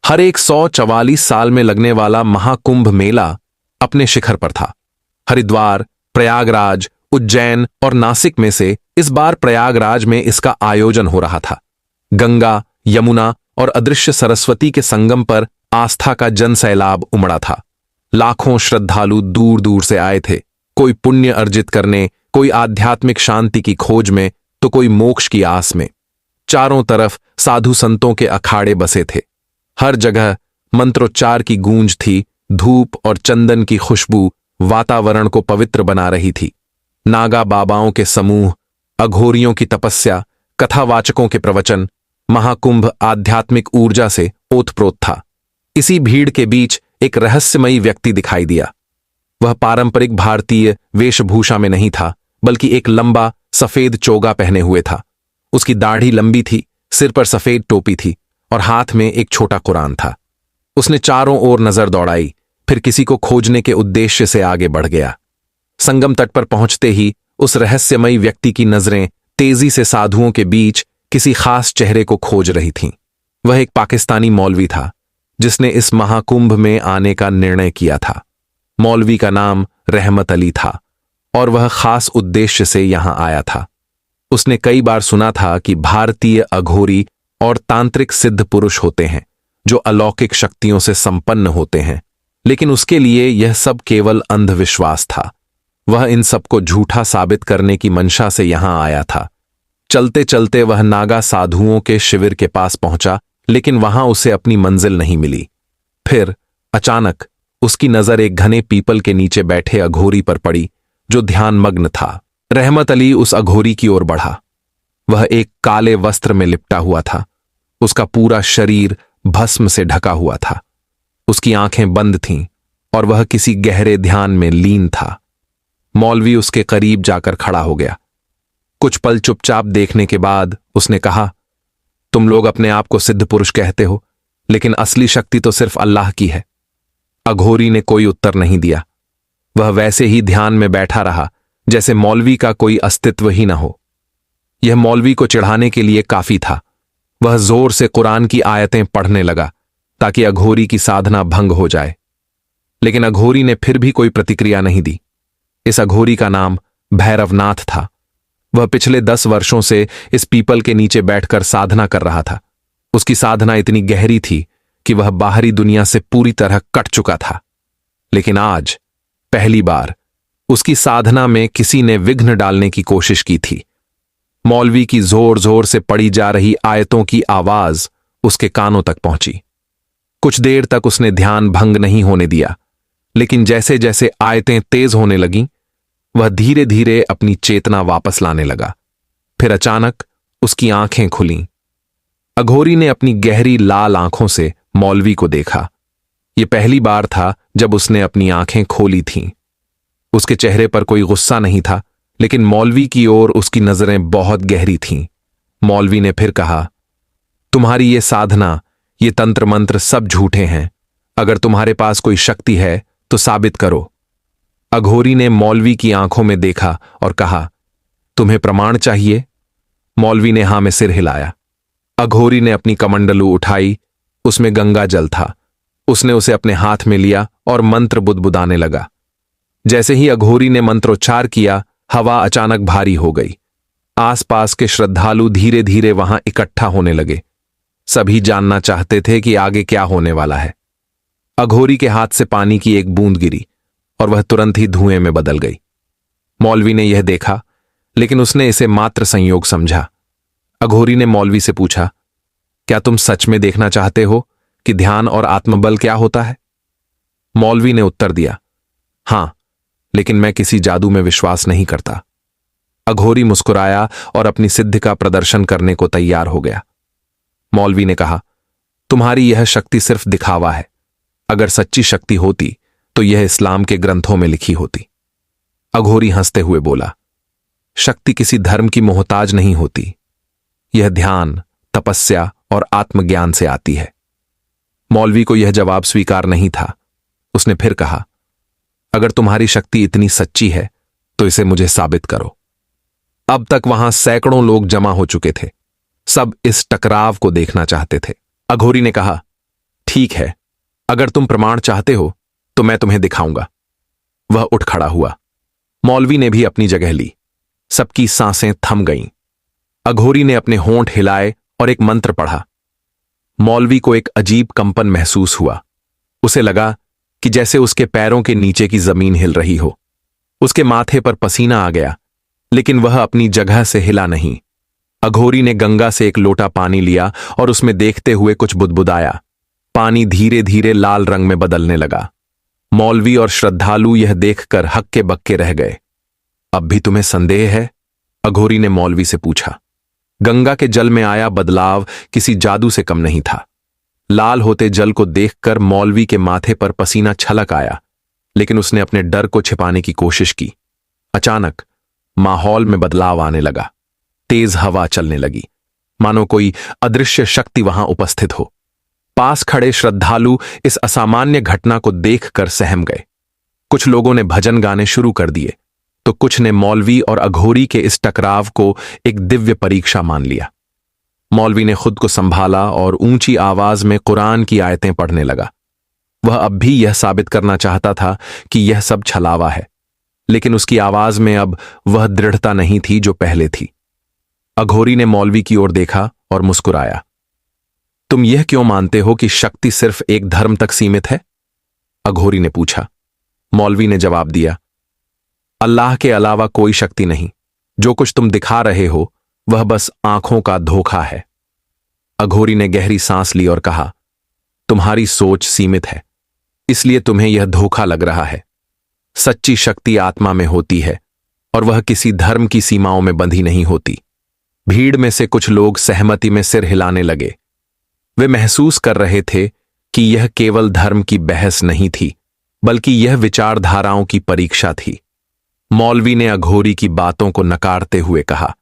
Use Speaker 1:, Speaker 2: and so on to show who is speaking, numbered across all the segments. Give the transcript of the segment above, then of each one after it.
Speaker 1: हर एक 144 साल में लगने वाला महाकुंभ मेला अपने शिखर पर था। हरिद्वार, प्रयागराज, उज्जैन और नासिक में से इस बार प्रयागराज में इसका आयोजन हो रहा था। गंगा, यमुना और अदृश्य सरस्वती के संगम पर आस्था का जनसैलाब उमड़ा था। लाखों श्रद्धालु दूर दूर से आए थे, कोई पुण्य अर्जित करने, कोई आध्यात्मिक शांति की खोज में, तो कोई मोक्ष की आस में। चारों तरफ साधु संतों के अखाड़े बसे थे। हर जगह मंत्रोच्चार की गूंज थी। धूप और चंदन की खुशबू वातावरण को पवित्र बना रही थी। नागा बाबाओं के समूह, अघोरियों की तपस्या, कथावाचकों के प्रवचन, महाकुंभ आध्यात्मिक ऊर्जा से ओतप्रोत था। इसी भीड़ के बीच एक रहस्यमयी व्यक्ति दिखाई दिया। वह पारंपरिक भारतीय वेशभूषा में नहीं था, बल्कि एक लंबा सफेद चोगा पहने हुए था। उसकी दाढ़ी लंबी थी, सिर पर सफेद टोपी थी और हाथ में एक छोटा कुरान था। उसने चारों ओर नजर दौड़ाई, फिर किसी को खोजने के उद्देश्य से आगे बढ़ गया। संगम तट पर पहुंचते ही उस रहस्यमयी व्यक्ति की नजरें तेजी से साधुओं के बीच किसी खास चेहरे को खोज रही थीं। वह एक पाकिस्तानी मौलवी था, जिसने इस महाकुंभ में आने का निर्णय किया था। मौलवी का नाम रहमत अली था और वह खास उद्देश्य से यहां आया था। उसने कई बार सुना था कि भारतीय अघोरी और तांत्रिक सिद्ध पुरुष होते हैं जो अलौकिक शक्तियों से संपन्न होते हैं, लेकिन उसके लिए यह सब केवल अंधविश्वास था। वह इन सबको झूठा साबित करने की मंशा से यहां आया था। चलते चलते वह नागा साधुओं के शिविर के पास पहुंचा, लेकिन वहां उसे अपनी मंजिल नहीं मिली। फिर अचानक उसकी नजर एक घने पीपल के नीचे बैठे अघोरी पर पड़ी, जो ध्यानमग्न था। रहमत अली उस अघोरी की ओर बढ़ा। वह एक काले वस्त्र में लिपटा हुआ था। उसका पूरा शरीर भस्म से ढका हुआ था। उसकी आंखें बंद थीं और वह किसी गहरे ध्यान में लीन था। मौलवी उसके करीब जाकर खड़ा हो गया। कुछ पल चुपचाप देखने के बाद उसने कहा, तुम लोग अपने आप को सिद्ध पुरुष कहते हो, लेकिन असली शक्ति तो सिर्फ अल्लाह की है। अघोरी ने कोई उत्तर नहीं दिया। वह वैसे ही ध्यान में बैठा रहा, जैसे मौलवी का कोई अस्तित्व ही न हो। यह मौलवी को चिढ़ाने के लिए काफी था। वह जोर से कुरान की आयतें पढ़ने लगा ताकि अघोरी की साधना भंग हो जाए, लेकिन अघोरी ने फिर भी कोई प्रतिक्रिया नहीं दी। इस अघोरी का नाम भैरवनाथ था। वह पिछले 10 वर्षों से इस पीपल के नीचे बैठकर साधना कर रहा था। उसकी साधना इतनी गहरी थी कि वह बाहरी दुनिया से पूरी तरह कट चुका था, लेकिन आज पहली बार उसकी साधना में किसी ने विघ्न डालने की कोशिश की थी। मौलवी की जोर जोर से पढ़ी जा रही आयतों की आवाज उसके कानों तक पहुंची। कुछ देर तक उसने ध्यान भंग नहीं होने दिया, लेकिन जैसे जैसे आयतें तेज होने लगीं, वह धीरे धीरे अपनी चेतना वापस लाने लगा। फिर अचानक उसकी आंखें खुलीं। अघोरी ने अपनी गहरी लाल आंखों से मौलवी को देखा। यह पहली बार था जब उसने अपनी आंखें खोली थीं। उसके चेहरे पर कोई गुस्सा नहीं था, लेकिन मौलवी की ओर उसकी नजरें बहुत गहरी थीं। मौलवी ने फिर कहा, तुम्हारी ये साधना, ये तंत्र मंत्र सब झूठे हैं। अगर तुम्हारे पास कोई शक्ति है तो साबित करो। अघोरी ने मौलवी की आंखों में देखा और कहा, तुम्हें प्रमाण चाहिए? मौलवी ने हां में सिर हिलाया। अघोरी ने अपनी कमंडलू उठाई। उसमें गंगा जल था। उसने उसे अपने हाथ में लिया और मंत्र बुदबुदाने लगा। जैसे ही अघोरी ने मंत्रोच्चार किया, हवा अचानक भारी हो गई। आसपास के श्रद्धालु धीरे धीरे वहां इकट्ठा होने लगे। सभी जानना चाहते थे कि आगे क्या होने वाला है। अघोरी के हाथ से पानी की एक बूंद गिरी और वह तुरंत ही धुएं में बदल गई। मौलवी ने यह देखा, लेकिन उसने इसे मात्र संयोग समझा। अघोरी ने मौलवी से पूछा, क्या तुम सच में देखना चाहते हो कि ध्यान और आत्मबल क्या होता है? मौलवी ने उत्तर दिया, हां, लेकिन मैं किसी जादू में विश्वास नहीं करता। अघोरी मुस्कुराया और अपनी सिद्धि का प्रदर्शन करने को तैयार हो गया। मौलवी ने कहा, तुम्हारी यह शक्ति सिर्फ दिखावा है। अगर सच्ची शक्ति होती तो यह इस्लाम के ग्रंथों में लिखी होती। अघोरी हंसते हुए बोला, शक्ति किसी धर्म की मोहताज नहीं होती। यह ध्यान, तपस्या और आत्मज्ञान से आती है। मौलवी को यह जवाब स्वीकार नहीं था। उसने फिर कहा, अगर तुम्हारी शक्ति इतनी सच्ची है तो इसे मुझे साबित करो। अब तक वहां सैकड़ों लोग जमा हो चुके थे। सब इस टकराव को देखना चाहते थे। अघोरी ने कहा, ठीक है, अगर तुम प्रमाण चाहते हो तो मैं तुम्हें दिखाऊंगा। वह उठ खड़ा हुआ। मौलवी ने भी अपनी जगह ली। सबकी सांसें थम गईं। अघोरी ने अपने होंठ हिलाए और एक मंत्र पढ़ा। मौलवी को एक अजीब कंपन महसूस हुआ। उसे लगा कि जैसे उसके पैरों के नीचे की जमीन हिल रही हो। उसके माथे पर पसीना आ गया, लेकिन वह अपनी जगह से हिला नहीं। अघोरी ने गंगा से एक लोटा पानी लिया और उसमें देखते हुए कुछ बुदबुदाया। पानी धीरे धीरे लाल रंग में बदलने लगा। मौलवी और श्रद्धालु यह देखकर हक्के बक्के रह गए। अब भी तुम्हें संदेह है? अघोरी ने मौलवी से पूछा। गंगा के जल में आया बदलाव किसी जादू से कम नहीं था। लाल होते जल को देखकर मौलवी के माथे पर पसीना छलक आया, लेकिन उसने अपने डर को छिपाने की कोशिश की। अचानक माहौल में बदलाव आने लगा। तेज हवा चलने लगी, मानो कोई अदृश्य शक्ति वहां उपस्थित हो। पास खड़े श्रद्धालु इस असामान्य घटना को देखकर सहम गए। कुछ लोगों ने भजन गाने शुरू कर दिए, तो कुछ ने मौलवी और अघोरी के इस टकराव को एक दिव्य परीक्षा मान लिया। मौलवी ने खुद को संभाला और ऊंची आवाज में कुरान की आयतें पढ़ने लगा। वह अब भी यह साबित करना चाहता था कि यह सब छलावा है, लेकिन उसकी आवाज में अब वह दृढ़ता नहीं थी जो पहले थी। अघोरी ने मौलवी की ओर देखा और मुस्कुराया। तुम यह क्यों मानते हो कि शक्ति सिर्फ एक धर्म तक सीमित है? अघोरी ने पूछा। मौलवी ने जवाब दिया, अल्लाह के अलावा कोई शक्ति नहीं। जो कुछ तुम दिखा रहे हो वह बस आंखों का धोखा है। अघोरी ने गहरी सांस ली और कहा, तुम्हारी सोच सीमित है, इसलिए तुम्हें यह धोखा लग रहा है। सच्ची शक्ति आत्मा में होती है और वह किसी धर्म की सीमाओं में बंधी नहीं होती। भीड़ में से कुछ लोग सहमति में सिर हिलाने लगे। वे महसूस कर रहे थे कि यह केवल धर्म की बहस नहीं थी, बल्कि यह विचारधाराओं की परीक्षा थी। मौलवी ने अघोरी की बातों को नकारते हुए कहा,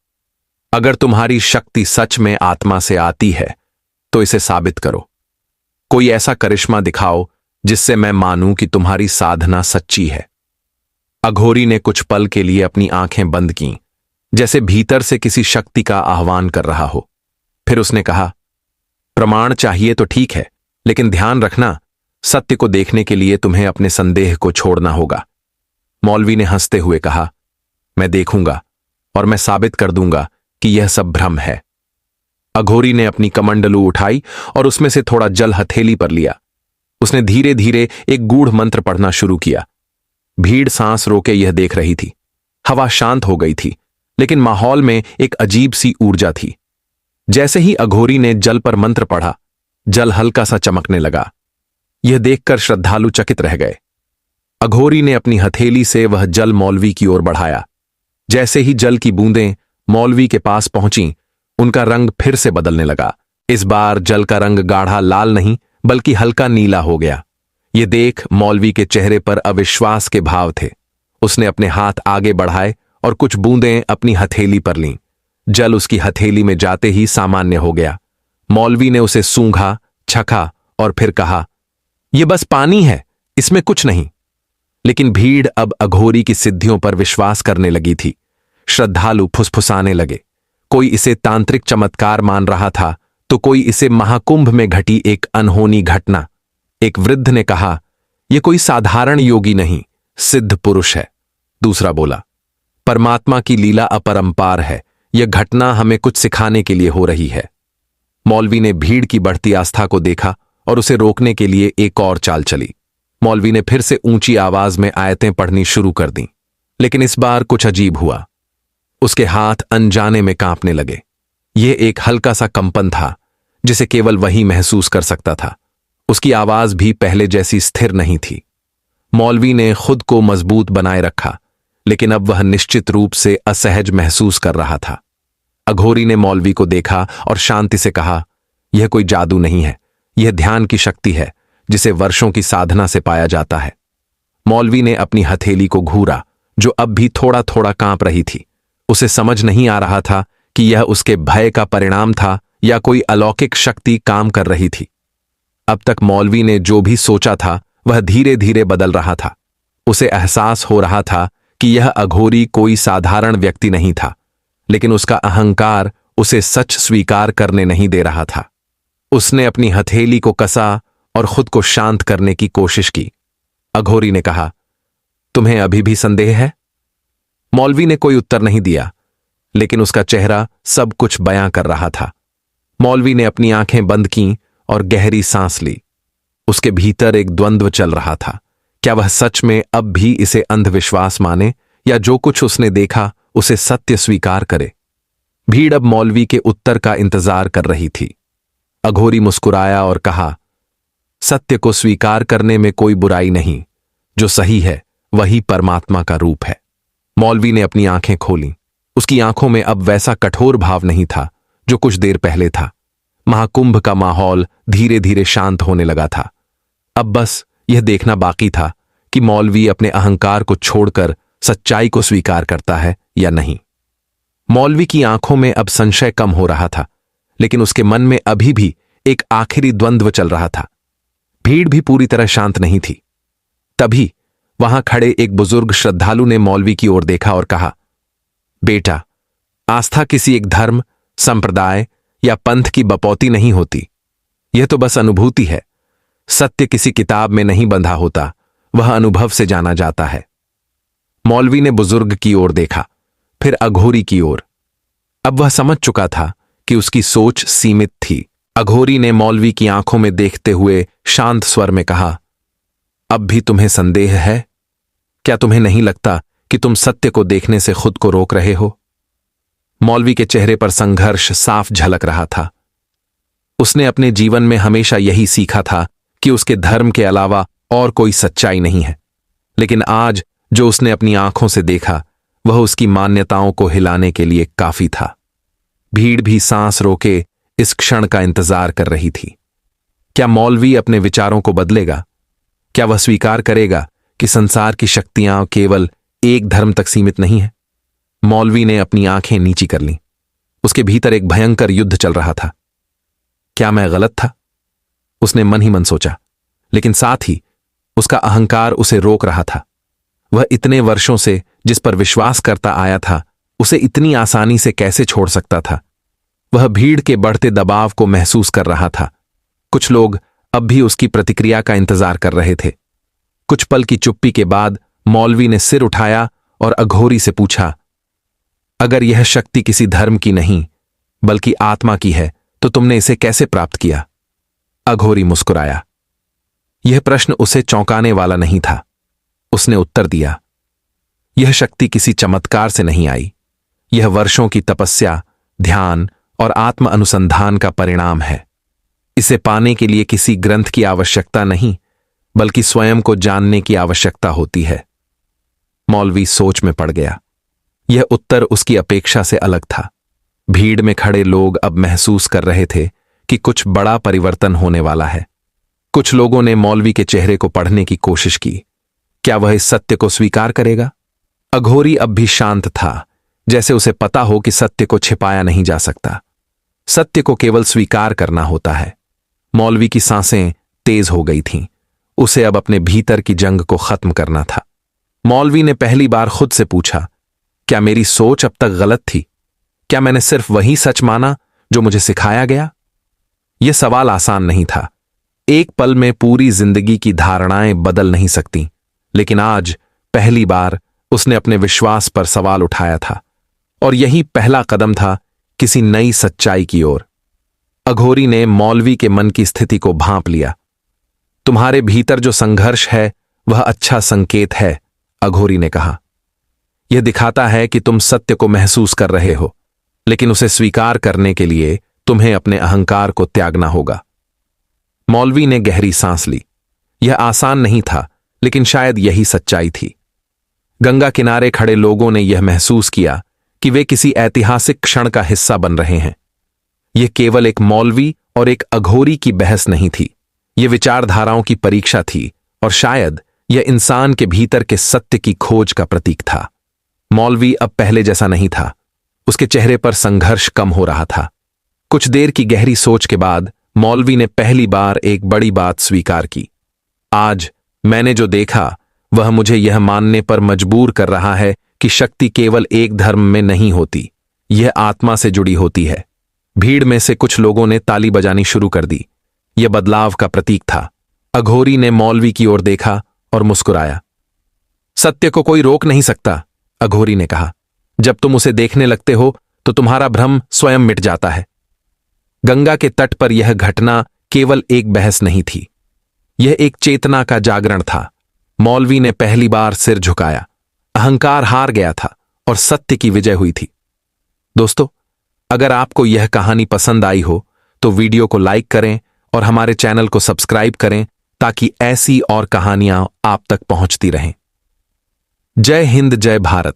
Speaker 1: अगर तुम्हारी शक्ति सच में आत्मा से आती है तो इसे साबित करो। कोई ऐसा करिश्मा दिखाओ जिससे मैं मानूं कि तुम्हारी साधना सच्ची है। अघोरी ने कुछ पल के लिए अपनी आंखें बंद कीं, जैसे भीतर से किसी शक्ति का आह्वान कर रहा हो। फिर उसने कहा, प्रमाण चाहिए तो ठीक है, लेकिन ध्यान रखना, सत्य को देखने के लिए तुम्हें अपने संदेह को छोड़ना होगा। मौलवी ने हंसते हुए कहा, मैं देखूंगा और मैं साबित कर दूंगा कि यह सब भ्रम है। अघोरी ने अपनी कमंडलू उठाई और उसमें से थोड़ा जल हथेली पर लिया। उसने धीरे धीरे एक गूढ़ मंत्र पढ़ना शुरू किया। भीड़ सांस रोके यह देख रही थी। हवा शांत हो गई थी, लेकिन माहौल में एक अजीब सी ऊर्जा थी। जैसे ही अघोरी ने जल पर मंत्र पढ़ा, जल हल्का सा चमकने लगा। यह देखकर श्रद्धालु चकित रह गए। अघोरी ने अपनी हथेली से वह जल मौलवी की ओर बढ़ाया। जैसे ही जल की बूंदें मौलवी के पास पहुंचीं, उनका रंग फिर से बदलने लगा। इस बार जल का रंग गाढ़ा लाल नहीं, बल्कि हल्का नीला हो गया। यह देख मौलवी के चेहरे पर अविश्वास के भाव थे। उसने अपने हाथ आगे बढ़ाए और कुछ बूंदें अपनी हथेली पर लीं। जल उसकी हथेली में जाते ही सामान्य हो गया। मौलवी ने उसे सूंघा, चखा और फिर कहा, यह बस पानी है, इसमें कुछ नहीं। लेकिन भीड़ अब अघोरी की सिद्धियों पर विश्वास करने लगी थी। श्रद्धालु फुसफुसाने लगे। कोई इसे तांत्रिक चमत्कार मान रहा था, तो कोई इसे महाकुंभ में घटी एक अनहोनी घटना। एक वृद्ध ने कहा, यह कोई साधारण योगी नहीं, सिद्ध पुरुष है। दूसरा बोला, परमात्मा की लीला अपरंपार है, यह घटना हमें कुछ सिखाने के लिए हो रही है। मौलवी ने भीड़ की बढ़ती आस्था को देखा और उसे रोकने के लिए एक और चाल चली। मौलवी ने फिर से ऊंची आवाज में आयतें पढ़नी शुरू कर दी, लेकिन इस बार कुछ अजीब हुआ। उसके हाथ अनजाने में कांपने लगे। यह एक हल्का सा कंपन था, जिसे केवल वही महसूस कर सकता था। उसकी आवाज भी पहले जैसी स्थिर नहीं थी। मौलवी ने खुद को मजबूत बनाए रखा, लेकिन अब वह निश्चित रूप से असहज महसूस कर रहा था। अघोरी ने मौलवी को देखा और शांति से कहा, यह कोई जादू नहीं है, यह ध्यान की शक्ति है, जिसे वर्षों की साधना से पाया जाता है। मौलवी ने अपनी हथेली को घूरा, जो अब भी थोड़ा थोड़ा कांप रही थी। उसे समझ नहीं आ रहा था कि यह उसके भय का परिणाम था या कोई अलौकिक शक्ति काम कर रही थी। अब तक मौलवी ने जो भी सोचा था वह धीरे धीरे बदल रहा था। उसे एहसास हो रहा था कि यह अघोरी कोई साधारण व्यक्ति नहीं था, लेकिन उसका अहंकार उसे सच स्वीकार करने नहीं दे रहा था। उसने अपनी हथेली को कसा और खुद को शांत करने की कोशिश की। अघोरी ने कहा, तुम्हें अभी भी संदेह है? मौलवी ने कोई उत्तर नहीं दिया, लेकिन उसका चेहरा सब कुछ बयां कर रहा था। मौलवी ने अपनी आंखें बंद की और गहरी सांस ली। उसके भीतर एक द्वंद्व चल रहा था। क्या वह सच में अब भी इसे अंधविश्वास माने या जो कुछ उसने देखा उसे सत्य स्वीकार करे? भीड़ अब मौलवी के उत्तर का इंतजार कर रही थी। अघोरी मुस्कुराया और कहा, सत्य को स्वीकार करने में कोई बुराई नहीं। जो सही है वही परमात्मा का रूप है। मौलवी ने अपनी आंखें खोलीं। उसकी आंखों में अब वैसा कठोर भाव नहीं था जो कुछ देर पहले था। महाकुंभ का माहौल धीरे धीरे शांत होने लगा था। अब बस यह देखना बाकी था कि मौलवी अपने अहंकार को छोड़कर सच्चाई को स्वीकार करता है या नहीं। मौलवी की आंखों में अब संशय कम हो रहा था, लेकिन उसके मन में अभी भी एक आखिरी द्वंद्व चल रहा था। भीड़ भी पूरी तरह शांत नहीं थी। तभी वहां खड़े एक बुजुर्ग श्रद्धालु ने मौलवी की ओर देखा और कहा, बेटा, आस्था किसी एक धर्म, संप्रदाय या पंथ की बपौती नहीं होती। यह तो बस अनुभूति है। सत्य किसी किताब में नहीं बंधा होता, वह अनुभव से जाना जाता है। मौलवी ने बुजुर्ग की ओर देखा, फिर अघोरी की ओर। अब वह समझ चुका था कि उसकी सोच सीमित थी। अघोरी ने मौलवी की आंखों में देखते हुए शांत स्वर में कहा, अब भी तुम्हें संदेह है? क्या तुम्हें नहीं लगता कि तुम सत्य को देखने से खुद को रोक रहे हो? मौलवी के चेहरे पर संघर्ष साफ झलक रहा था। उसने अपने जीवन में हमेशा यही सीखा था कि उसके धर्म के अलावा और कोई सच्चाई नहीं है, लेकिन आज जो उसने अपनी आंखों से देखा वह उसकी मान्यताओं को हिलाने के लिए काफी था। भीड़ भी सांस रोके इस क्षण का इंतजार कर रही थी। क्या मौलवी अपने विचारों को बदलेगा? क्या वह स्वीकार करेगा कि संसार की शक्तियां केवल एक धर्म तक सीमित नहीं है? मौलवी ने अपनी आंखें नीची कर लीं। उसके भीतर एक भयंकर युद्ध चल रहा था। क्या मैं गलत था? उसने मन ही मन सोचा, लेकिन साथ ही उसका अहंकार उसे रोक रहा था। वह इतने वर्षों से जिस पर विश्वास करता आया था, उसे इतनी आसानी से कैसे छोड़ सकता था? वह भीड़ के बढ़ते दबाव को महसूस कर रहा था। कुछ लोग अब भी उसकी प्रतिक्रिया का इंतजार कर रहे थे। कुछ पल की चुप्पी के बाद मौलवी ने सिर उठाया और अघोरी से पूछा, अगर यह शक्ति किसी धर्म की नहीं बल्कि आत्मा की है तो तुमने इसे कैसे प्राप्त किया? अघोरी मुस्कुराया। यह प्रश्न उसे चौंकाने वाला नहीं था। उसने उत्तर दिया, यह शक्ति किसी चमत्कार से नहीं आई। यह वर्षों की तपस्या, ध्यान और आत्म अनुसंधान का परिणाम है। इसे पाने के लिए किसी ग्रंथ की आवश्यकता नहीं बल्कि स्वयं को जानने की आवश्यकता होती है। मौलवी सोच में पड़ गया। यह उत्तर उसकी अपेक्षा से अलग था। भीड़ में खड़े लोग अब महसूस कर रहे थे कि कुछ बड़ा परिवर्तन होने वाला है। कुछ लोगों ने मौलवी के चेहरे को पढ़ने की कोशिश की। क्या वह इस सत्य को स्वीकार करेगा? अघोरी अब भी शांत था, जैसे उसे पता हो कि सत्य को छिपाया नहीं जा सकता। सत्य को केवल स्वीकार करना होता है। मौलवी की सांसें तेज हो गई थीं। उसे अब अपने भीतर की जंग को खत्म करना था। मौलवी ने पहली बार खुद से पूछा, क्या मेरी सोच अब तक गलत थी? क्या मैंने सिर्फ वही सच माना जो मुझे सिखाया गया? यह सवाल आसान नहीं था। एक पल में पूरी जिंदगी की धारणाएं बदल नहीं सकती, लेकिन आज पहली बार उसने अपने विश्वास पर सवाल उठाया था, और यही पहला कदम था किसी नई सच्चाई की ओर। अघोरी ने मौलवी के मन की स्थिति को भांप लिया। तुम्हारे भीतर जो संघर्ष है वह अच्छा संकेत है, अघोरी ने कहा। यह दिखाता है कि तुम सत्य को महसूस कर रहे हो, लेकिन उसे स्वीकार करने के लिए तुम्हें अपने अहंकार को त्यागना होगा। मौलवी ने गहरी सांस ली। यह आसान नहीं था, लेकिन शायद यही सच्चाई थी। गंगा किनारे खड़े लोगों ने यह महसूस किया कि वे किसी ऐतिहासिक क्षण का हिस्सा बन रहे हैं। यह केवल एक मौलवी और एक अघोरी की बहस नहीं थी। यह विचारधाराओं की परीक्षा थी, और शायद यह इंसान के भीतर के सत्य की खोज का प्रतीक था। मौलवी अब पहले जैसा नहीं था। उसके चेहरे पर संघर्ष कम हो रहा था। कुछ देर की गहरी सोच के बाद मौलवी ने पहली बार एक बड़ी बात स्वीकार की। आज मैंने जो देखा वह मुझे यह मानने पर मजबूर कर रहा है कि शक्ति केवल एक धर्म में नहीं होती, यह आत्मा से जुड़ी होती है। भीड़ में से कुछ लोगों ने ताली बजानी शुरू कर दी। यह बदलाव का प्रतीक था। अघोरी ने मौलवी की ओर देखा और मुस्कुराया। सत्य को कोई रोक नहीं सकता, अघोरी ने कहा। जब तुम उसे देखने लगते हो तो तुम्हारा भ्रम स्वयं मिट जाता है। गंगा के तट पर यह घटना केवल एक बहस नहीं थी, यह एक चेतना का जागरण था। मौलवी ने पहली बार सिर झुकाया। अहंकार हार गया था और सत्य की विजय हुई थी। दोस्तों, अगर आपको यह कहानी पसंद आई हो तो वीडियो को लाइक करें और हमारे चैनल को सब्सक्राइब करें ताकि ऐसी और कहानियां आप तक पहुंचती रहें। जय हिंद, जय भारत।